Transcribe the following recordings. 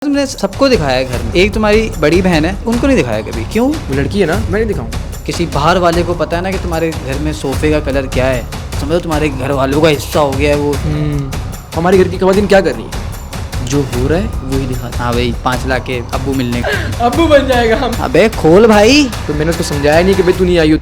तुमने सबको दिखाया है घर में, एक तुम्हारी बड़ी बहन है उनको नहीं दिखाया कभी, क्यों? वो लड़की है ना, मैं नहीं दिखाऊं। किसी बाहर वाले को पता है ना कि तुम्हारे घर में सोफे का कलर क्या है, समझो तुम्हारे घर वालों का हिस्सा हो गया है वो। हमारे घर की खवातीन क्या कर रही है, जो हो रहा है वही दिखाता। हाँ भाई 5 लाख के अब्बू मिलने का। अब्बू बन जाएगा हम। अबे खोल भाई। तो मैंने उसको समझाया नहीं कि भाई तू नहीं आई हो।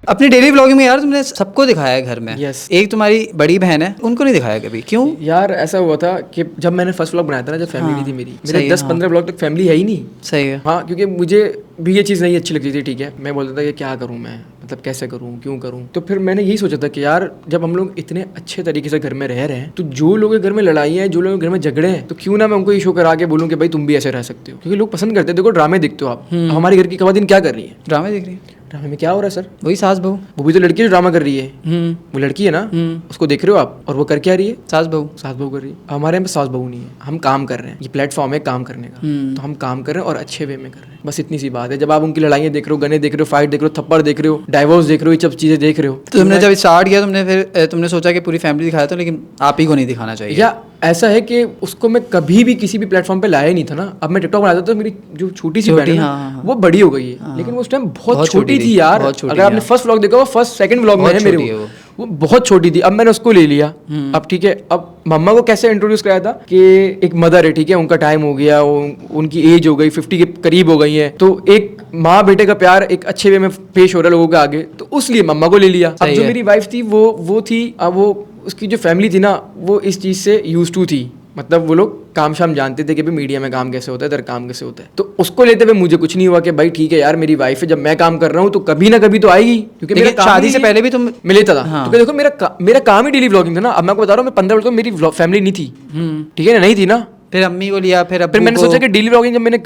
अपनी डेली व्लॉगिंग में यार तुमने सबको दिखाया है घर में। Yes. एक तुम्हारी बड़ी बहन है उनको नहीं दिखाया कभी, क्यों? यार ऐसा हुआ था कि जब मैंने फर्स्ट व्लॉग बनाया था ना, जब फैमिली नहीं थी मेरी, मेरे सही है, 10-15 व्लॉग तक फैमिली है ही नहीं। सही है। हाँ, क्योंकि मुझे भी ये चीज़ नहीं अच्छी लगती थी। ठीक है, मैं बोलता था कि क्या करूँ मैं, मतलब कैसे करूँ, क्यों करूँ। तो फिर मैंने यही सोचा था कि यार जब हम लोग इतने अच्छे तरीके से घर में रह रहे हैं, तो जो लोगों के घर में लड़ाइयाँ हैं, जो लोगों के घर में झगड़े हैं, तो क्यों ना मैं उनको ये शो करा के बोलूँ कि भाई तुम भी ऐसे रह सकते हो। क्योंकि लोग पसंद करते हैं। देखो ड्रामे देखते हो आप, हमारे घर की खवातीन क्या कर रही है, ड्रामे देख रही है? ड्रामे में क्या हो रहा है सर? वही सास बहू। वो भी तो लड़की है जो ड्रामा कर रही है। वो लड़की है ना, उसको देख रहे हो आप, और वो कर क्या रही है? सास बहू। सास बहू कर रही है। हमारे यहाँ पे सास बहू नहीं है, हम काम कर रहे हैं। ये प्लेटफॉर्म है काम करने का, तो हम काम कर रहे हैं और अच्छे वे में कर रहे हैं। बस इतनी सी बात है। जब आप उनकी लड़ाइयाँ देख रहे हो, गने देख रहे हो, फाइट देख रहे हो, थप्पड़ देख रहे हो, डाइवोर्स देख रहे हो, ये सब चीज़ें देख रहे हो, तो तुमने जब स्टार्ट किया तुमने सोचा कि पूरी फैमिली दिखाया था, लेकिन आप ही को नहीं दिखाना चाहिए। या ऐसा है कि उसको मैं कभी भी किसी भी प्लेटफॉर्म पे लाया ही नहीं था ना। अब मैं टिकटॉक बनाता था, मेरी जो छोटी सी बहन है ना, हाँ। वो बड़ी हो गई है। लेकिन वो उस टाइम बहुत छोटी थी यार। अगर आपने फर्स्ट व्लॉग देखा, वो फर्स्ट सेकंड व्लॉग में है मेरे, वो बहुत छोटी थी। अब मैंने उसको ले लिया। अब ठीक है, अब मम्मा को कैसे इंट्रोड्यूस कराया था कि एक मदर है, ठीक है, उनका टाइम हो गया, उनकी एज हो गई, 50 के करीब हो गई है, तो एक माँ बेटे का प्यार एक अच्छे वे में पेश हो रहा है लोगों के आगे, तो उसलिए मम्मा को ले लिया। अब जो मेरी वाइफ थी वो थी, अब वो उसकी जो फैमिली थी ना, वो इस चीज़ से यूज टू थी। मतलब वो लोग काम शाम जानते थे कि भाई मीडिया में काम कैसे होता है, इधर काम कैसे होता है। तो उसको लेते हुए मुझे कुछ नहीं हुआ कि भाई ठीक है यार, मेरी वाइफ है, जब मैं काम कर रहा हूँ तो कभी ना कभी तो आएगी। क्योंकि मेरा शादी से पहले भी तुम मिलता था। हाँ। तो देखो मेरा काम ही डेली व्लॉगिंग था ना। अब मैं आपको बता रहा हूँ, मैं 15 वर्ष तो मेरी फैमिली नहीं थी, ठीक है ना, नहीं थी ना। फिर अम्मी को लिया, फिर मैंने सोचा कि डेली व्लॉगिंग जब मैंने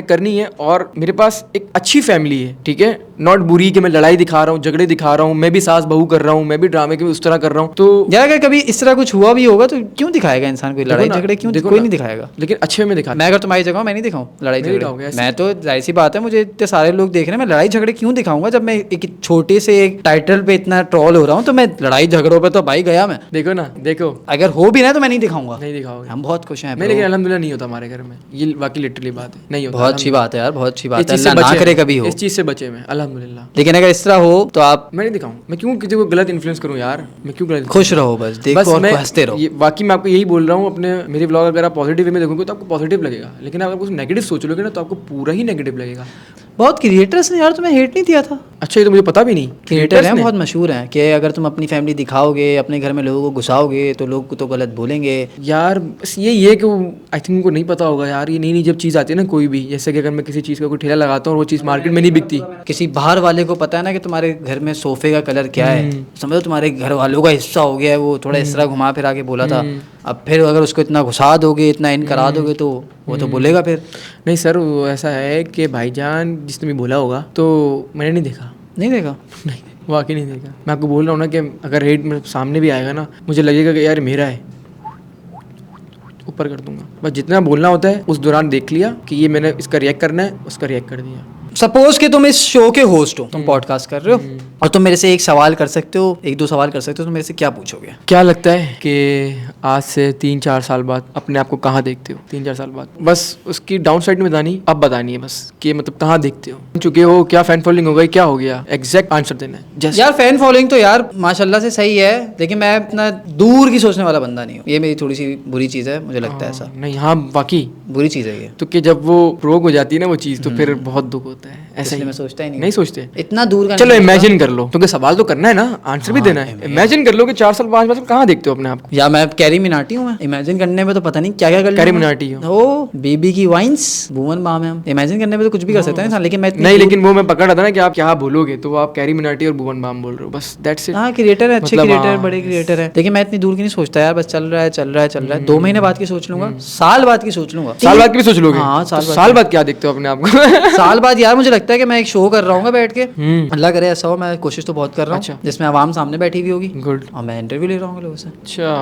करनी है और मेरे पास एक अच्छी फैमिली है, ठीक है, नॉट बुरी कि मैं लड़ाई दिखा रहा हूँ, झगड़े दिखा रहा हूँ, मैं भी सास बहू कर रहा हूँ, मैं भी ड्रामे के उस तरह कर रहा हूँ। तो यार अगर कभी इस तरह कुछ हुआ भी होगा तो क्यों दिखाएगा इंसान कोई लड़ाई झगड़े, क्यों कोई नहीं दिखाएगा? लेकिन अच्छे में दिखा। मैं अगर तुम्हारी जगह मैं नहीं दिखाऊं लड़ाई झगड़े, मैं तो जाहिर सी बात है, मुझे इतने सारे लोग देख रहे हैं, मैं लड़ाई झगड़े क्यों दिखाऊंगा? जब मैं एक छोटे से एक टाइटल पे इतना ट्रोल हो रहा हूँ, तो मैं लड़ाई झगड़ों पे तो भाई गया मैं। देखो ना, देखो अगर हो भी ना तो मैं नहीं दिखाऊंगा। नहीं दिखाओगे? हम बहुत खुश हैं। लेकिन अल्हम्दुलिल्लाह नहीं होता हमारे घर में, ये बाकी लिटरली बात है, नहीं होता। बहुत अच्छी बात है यार, बहुत अच्छी बात है, अल्लाह ना करे कभी हो, इस चीज से बचे मैं अल्हम्दुलिल्लाह। लेकिन अगर इस तरह हो तो आप, मैं नहीं दिखाऊं। मैं क्यों किसी को गलत इन्फ्लुएंस करूं यार, मैं क्यों गलत? खुश रहो बस, देखो और हंसते रहो। बाकी मैं आपको यही बोल रहा हूँ, अपने मेरे व्लॉग अगर आप पॉजिटिव वे में देखोगे तो आपको पॉजिटिव लगेगा, लेकिन अगर कुछ नेगेटिव सोच लोगे ना तो आपको पूरा ही नेगेटिव लगेगा। बहुत क्रिएटर्स ने यार तुम्हें हेट नहीं दिया था? अच्छा, ये तो मुझे पता भी नहीं। क्रिएटर हैं, बहुत मशहूर हैं कि अगर तुम अपनी फैमिली दिखाओगे, अपने घर में लोगों को घुसाओगे तो लोग तो गलत बोलेंगे यार। बस ये है कि आई थिंक उनको नहीं पता होगा यार, ये नई नई जब चीज़ आती है ना कोई भी, जैसे कि अगर मैं किसी चीज़ का कोई ठेला लगाता हूँ और वो चीज़ मार्केट में नहीं बिकती, किसी बाहर वाले को पता है ना कि तुम्हारे घर में सोफे का कलर क्या है, समझो तुम्हारे घर वालों का हिस्सा हो गया है वो, थोड़ा इस तरह घुमा फिरा के बोला था। अब फिर अगर उसको इतना घुसा दोगे, इतना इन करा दोगे, तो वो तो बोलेगा फिर। नहीं सर, वो ऐसा है कि भाईजान जिसने भी बोला होगा, तो मैंने नहीं देखा। नहीं देखा? नहीं, वाकई नहीं देखा। मैं आपको बोल रहा हूँ ना कि अगर रेट मेरे सामने भी आएगा ना, मुझे लगेगा कि यार मेरा है, ऊपर कर दूंगा। बस जितना बोलना होता है उस दौरान देख लिया कि ये मैंने इसका रिएक्ट करना है, उसका रिएक्ट कर दिया। सपोज कि तुम इस शो के होस्ट हो, तुम पॉडकास्ट कर रहे हो और तुम मेरे से एक सवाल कर सकते हो, एक दो सवाल कर सकते हो, तो मेरे से क्या पूछोगे? क्या लगता है कि आज से 3-4 साल बाद अपने आप को कहाँ देखते हो? 3-4 साल बाद, बस उसकी डाउन साइड में बतानी, अब बतानी है बस कि मतलब कहाँ देखते हो, चुके हो, क्या फैन फॉलोइंग हो गई, क्या हो गया, एग्जैक्ट आंसर देना है। यार फैन फॉलोइंग तो यार माशाल्लाह से सही है, लेकिन मैं इतना दूर की सोचने वाला बंदा नहीं हूँ। ये मेरी थोड़ी सी बुरी चीज़ है, मुझे लगता है ऐसा। नहीं, हाँ वाकई बुरी चीज़ है ये, तो कि जब वो प्रोग हो जाती है ना वो चीज़, तो फिर बहुत दुख होता है। ऐसा ही मैं सोचता ही नहीं सोचते इतना दूर का। चलो इमेजिन कर लो, क्योंकि सवाल तो करना है ना, आंसर भी देना है। इमेजिन कर लो कि 4 साल 5 साल कहाँ देखते हो अपने आप को? या मैं कैरी मिनाटी हूँ, मैं इमेजिन करने में तो पता नहीं क्या क्या कर। कैरी मिनाटी हो, बेबी की वाइन्स, भुवन बाम है। हम इमेजिन करने में तो कुछ भी कर सकते हैं, लेकिन मैं नहीं, लेकिन वो मैं पकड़ रहा था ना कि आप क्या बोलोगे, तो आप कैरी मिनाटी और भुवन बाम बोल रहे हो, बस दैट्स इट। हाँ, क्रिएटर है, अच्छे क्रिएटर, बड़े क्रिएटर है, लेकिन मैं इतनी दूर की नहीं सोचता यार, बस चल रहा है। 2 महीने बाद की सोच लूंगा, साल बाद की सोच लूंगा, साल बाद की भी सोच लोगे? हाँ, साल बाद क्या देखते हो अपने आप को? साल बाद यार यार मुझे लगता है कि मैं एक शो कर रहा हूँ बैठ के, अल्लाह करे ऐसा हो, मैं कोशिश तो बहुत कर रहा हूँ, जिसमें आवाम सामने बैठी हुई होगी, गुड, और मैं इंटरव्यू ले रहा हूँ लोगों से। अच्छा,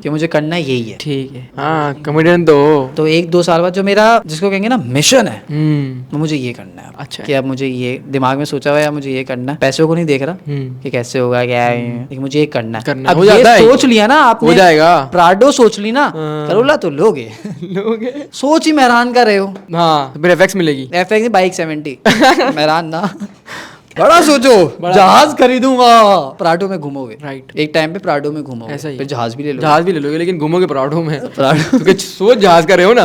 कि मुझे करना यही है। ठीक है, हाँ कॉमेडियन तो 1-2 साल बाद जो मेरा जिसको कहेंगे ना मिशन है, तो मुझे ये करना है। अच्छा कि अब मुझे ये दिमाग में सोचा हुआ है, मुझे ये करना है, पैसों को नहीं देख रहा कि कैसे होगा क्या है, लेकिन मुझे ये करना है। अब ये सोच लिया ना आपने, हो जाएगा, प्राडो सोच ली ना, करोला तो लोगे सोच ही मेहरान का रहे हो। हाँ, फिर एफएक्स मिलेगी, एफएक्स बाइक 70 मेहरान ना बड़ा सोचो, जहाज खरीदूंगा, प्राडो में घूमोगे, राइट, एक टाइम पे प्राडो में घूमोगे, ऐसा ही, फिर जहाज भी ले लोगे, लेकिन घूमोगे प्राडो में, क्योंकि सोच जहाज कर रहे हो ना।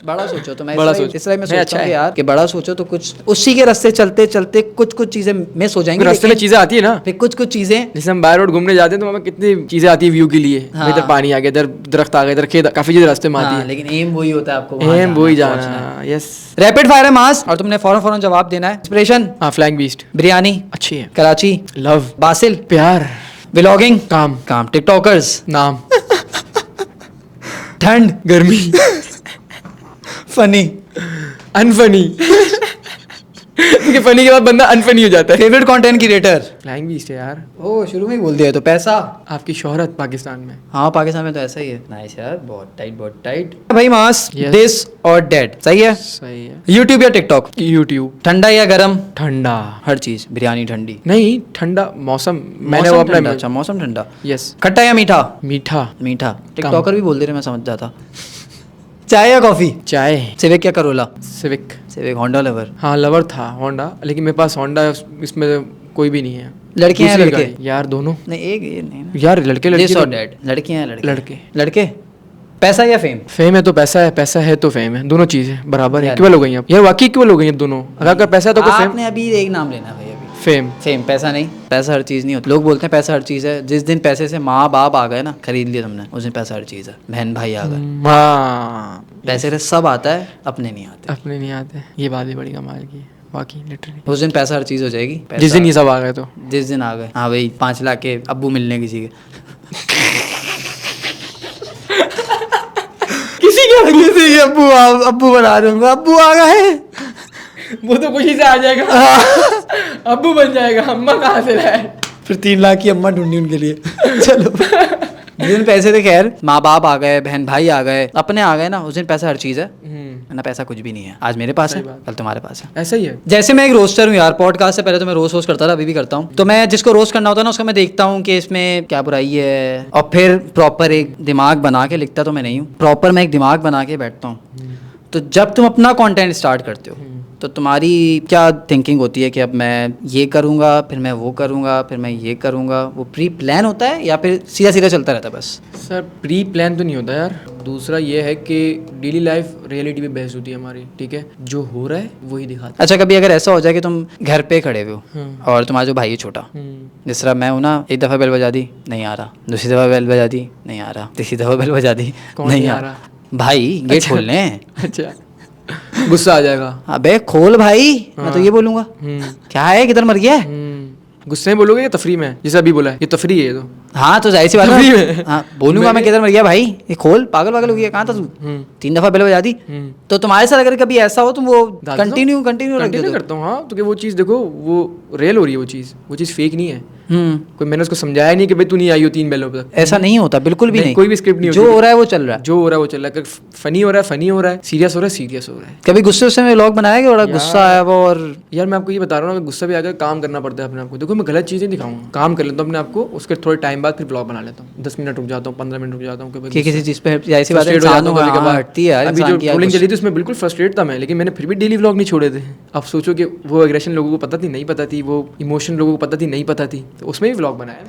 बड़ा सोचो, तो मैं बड़ा इसलिए मैं सोचता हूँ यार कि बड़ा सोचो तो कुछ उसी के रास्ते चलते चलते कुछ चीजें मिस हो जाएंगी, रास्ते में चीजें आती है ना, फिर कुछ चीजें, जैसे हम बाय रोड घूमने जाते हैं तो हमें कितनी चीजें आती है व्यू के लिए, इधर पानी आ गया, इधर दरख्त आ गया, इधर खेत, काफी चीजें रास्ते में आती है, लेकिन एम वही होता है, आपको एम वही जाना। यस, रैपिड फायर है मास, और तुमने फौरन जवाब देना है। इंस्पिरेशन, हाँ फ्लाइंग बीस्ट, बिरयानी अच्छी है, कराची, लव, बासिल, प्यार, व्लॉगिंग, काम, टिकटॉकर्स, नाम, ठंड, गर्मी, फनी, अनफनी, क्योंकि फनी के बाद बंदा अनफनी हो जाता है। Favourite content creator, flying beast है यार, ओ शुरू में ही बोल दिया तो। पैसा, आपकी शोहरत पाकिस्तान में, हाँ पाकिस्तान में तो ऐसा ही है। नाइस यार, बहुत टाइट भाई। मास, Yes. दिस और डेड, सही है, सही है। यूट्यूब या टिकटॉक, यूट्यूब, ठंडा या गरम, ठंडा, हर चीज, बिरयानी ठंडी नहीं ठंडा मौसम, मैंने वो अपना, अच्छा मौसम ठंडा, यस, खट्टा या मीठा, मीठा, टिकटॉकर भी बोल दे रहे, मैं समझ जाता। चाय या कॉफी, चाय, सिविक या करोला, सिविक, होंडा लवर, हाँ लवर था होंडा, लेकिन मेरे पास होंडा इसमें कोई भी नहीं है। लड़कियां हैं लड़के, यार दोनों, नहीं एक ये नहीं यार लड़के दिस और डेड, लड़कियां हैं लड़के, पैसा या फेम, फेम है तो पैसा है तो फेम है, दोनों चीजें बराबर है, इक्वल हो गई अब यार, वाकई इक्वल हो गई अब दोनों, अगर पैसा है तो फेम। आपने अभी एक नाम लेना भाई, अभी फेम, पैसा नहीं, पैसा हर चीज नहीं होता। लोग बोलते हैं पैसा हर चीज है, जिस दिन पैसे से माँ बाप आ गए ना, खरीद लिया तुमने, उस दिन पैसा हर चीज है, बहन भाई आ गए, हाँ पैसे से सब आता है, अपने नहीं आते, ये बात भी बड़ी कमाल की है बाकी, लिटरली उस दिन पैसा हर चीज हो जाएगी, जिस दिन ये सब आ गए तो, जिस दिन आ गए, हाँ भाई 5 लाख के अब्बू मिलने किसी के किसी के अब्बू बना दूंगा, अब्बू आ गए, वो तो खुशी से आ जाएगा, अब्बू बन जाएगा, अम्मा कहाँ से लाए, फिर 3 लाख की अम्मा ढूंढी उनके लिए चलो जिस दिन पैसे थे, खैर माँ बाप आ गए, बहन भाई आ गए, अपने आ गए ना, उस दिन पैसा हर चीज है ना, पैसा कुछ भी नहीं है। आज मेरे पास है, कल तुम्हारे पास है, ऐसा ही है। जैसे मैं एक रोस्टर हूँ यार, पॉडकास्ट से पहले तो मैं रोस्ट करता था, अभी भी करता हूँ, तो मैं जिसको रोस्ट करना होता है ना, उसका मैं देखता हूँ कि इसमें क्या बुराई है, और फिर प्रॉपर एक दिमाग बना के लिखता तो मैं नहीं हूँ, प्रॉपर मैं एक दिमाग बना के बैठता हूँ। तो जब तुम अपना कंटेंट स्टार्ट करते हो, तो तुम्हारी क्या थिंकिंग होती है कि अब मैं ये करूँगा, फिर मैं वो करूँगा, फिर मैं ये करूँगा, वो प्री प्लान होता है या फिर सीधा चलता रहता है बस? सर प्री प्लान तो नहीं होता यार, दूसरा ये है कि डेली लाइफ रियलिटी पे बेस्ड होती है हमारी, ठीक है, जो हो रहा है वही दिखाता है। अच्छा, कभी अगर ऐसा हो जाए कि तुम घर पे खड़े हुए हो और तुम्हारा जो भाई है छोटा, जिस तरह मैं हूँ ना, एक दफ़ा बेल बजा दी नहीं आ रहा, दूसरी दफ़ा बेल बजा दी नहीं आ रहा, तीसरी दफ़ा बेल बजा दी नहीं आ रहा, भाई गेट खोलने। अच्छा, गुस्सा आ जाएगा, अबे खोल भाई, मैं तो ये बोलूंगा क्या है, किधर मर गया है? गुस्से में बोलोगे या तफरी में, जैसे अभी बोला है ये तफरी है ये तो, हाँ तो जाहिर सी बात है, हाँ बोलूंगा मैं किधर मर गया भाई, ये खोल, पागल हो गया, कहाँ था तू? 3 दफा बेल बजा दी। तो तुम्हारे साथ अगर कभी ऐसा हो, तुम वो कंटिन्यू करता हूँ। हाँ, तो वो चीज़ देखो, वो रियल हो रही है, वो चीज़ फेक नहीं है। कोई मैंने उसको समझाया नहीं कि भाई तू नहीं आई हो 3 बेलों तक, ऐसा नहीं होता, बिल्कुल भी नहीं, कोई भी स्क्रिप्ट नहीं, जो हो रहा है वो चल रहा है, जो हो रहा है वो चल रहा है, फनी हो रहा है, सीरियस हो रहा है। कभी गुस्से में व्लॉग बनाया कि बड़ा गुस्सा आया वो? और यार मैं आपको ये बता रहा हूँ, गुस्सा भी आकर काम करना पड़ता है अपने आपको। देखो मैं गलत चीज़ें दिखाऊंगा, काम कर लेता हूँ अपने आपको, उसके थोड़े टाइम बाद फिर ब्लॉग बना लेता हूँ, 10 मिनट रुक जाता हूँ, 15 मिनट रुक जाता हूँ कि किसी चीज़ पे ऐसी बात है, हटती है। अभी जो ट्रोलिंग चली थी उसमें बिल्कुल फ्रस्ट्रेट था मैं, लेकिन मैंने फिर भी डेली व्लॉग नहीं छोड़े थे। अब सोचो कि वो एग्रेशन लोगों को पता थी नहीं पता थी, वो इमोशन लोगों को पता थी नहीं पता थी, तो उसमें भी व्लॉग बनाया।